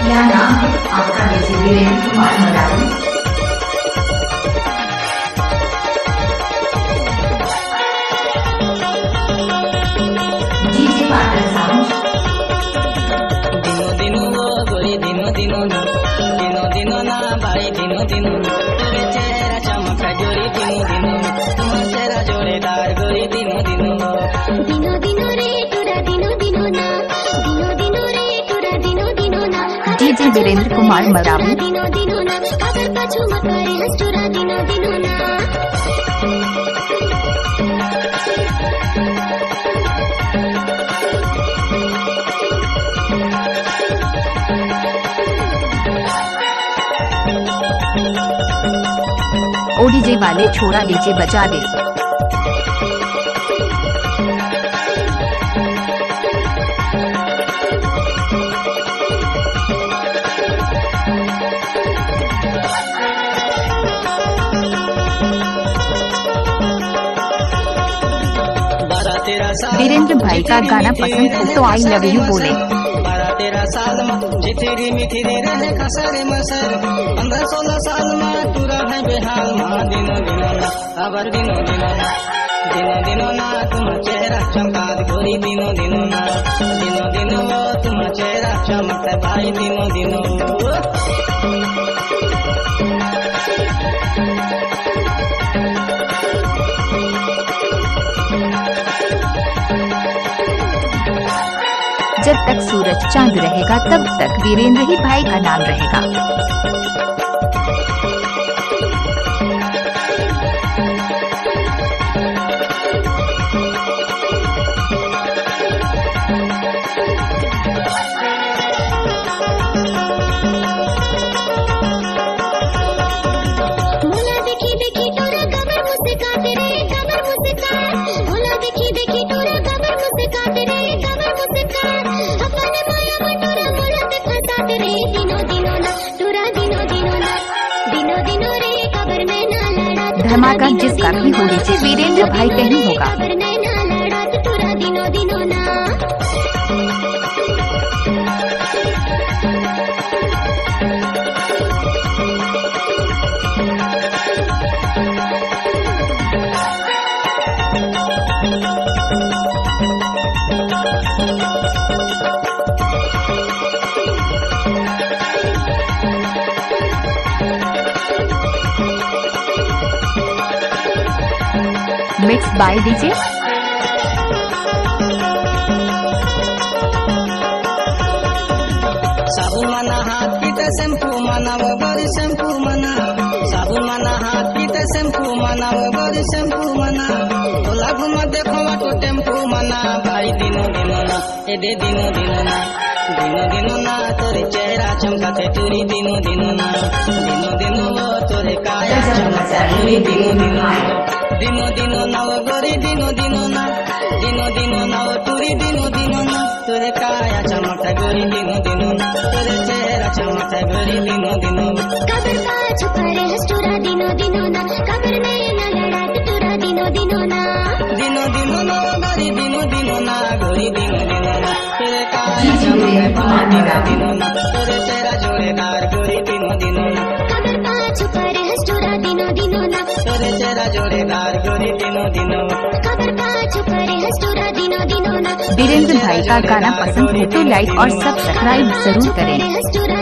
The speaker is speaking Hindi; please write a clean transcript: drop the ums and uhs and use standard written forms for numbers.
क्या नाम है आपका? जैसे वीरेंद्र कुमार मरावी। डीजे पाटर साउंड। दिनो दिनो गोरी दिनो दिनो ना भाई दिनो दिनो तेरे चेहरा चमका जोरी दिनो दिनो तुम चेहरा जोड़ेदार गोरी दिनो दिनो दिनो रे टुरा दिनो ना दिनो रे टुरा दिनो ना डीजे वीरेंद्र कुमार मरावी। दिनो ना अगर पाछू मत करे हंस टुरा दिनो ना ओ डीजे वाले छोड़ा डीजे बजा दे। वीरेंद्र भाई का गाना पसंद हो तो आई लव यू बोले। 12-13 साल में चिथिरी मिथिरी रहे खसरे मसर 15-16 साल में तू रहे बेहाल माँ दिनो दिनो ना अबर दिनो दिनो ना तुम चेहरा चमका गोरी दिनो ना तुम चेहरा चमकता भाई दिनो जब तक सूरज चांद रहेगा तब तक वीरेंद्र ही भाई का नाम रहेगा। भोला देखी तोरा कमर मुझसे काट रे कमर मुझसे काट भोला देखी तोरा कमर मुझसे काट रे कमर मुझसे काट अपने माया में तोरा मोला देखा साथ रे दिनो ना तोरा दिनो रे कबर में ना लड़ा धमाका जिसका भी हो लीजिए वीरेंद्र भाई कहीं होगा। कबर में ना लड़ा तोरा दिनो ना मिक्स बाय डीजे साबुन मना हाथ पीते शैम्पू मना वो गोरी शैम्पू मना साबुन मना हाथ पीते शैम्पू मना वो गोरी शैम्पू मना तोला घुमा देखो वाटो टेम्पू मना भाई दिनो ना ए दे दिनो ना तोरे चेहरा चमकाते टूरी दिनो ना वो तोरे काया चमकता टूरी दिनो ना वो गोरी दिनो ना वो टूरी दिनो ना तोरे काया चमकता गोरी दिनो ना तोरे चेहरा चमकता गोरी दिनो कबर का छुपरे हंस टुरा दिनो ना कबर में ना लड़ा टुरा दिनो ना गोरी दिनो ना तेरे काया चमकता दिनो ना तोरे चेहरा जोड़ेदार गोरी दिनो ना कबर का छुपरे हंस टुरा दिनो ना तोरे चेहरा जोड़ेदार गोरी दिनो कबर का छुपरे हंस टुरा दिनो ना वीरेंद्र भाई का गाना पसंद हो तो लाइक और सब्सक्राइब जरूर करें। हंस टुरा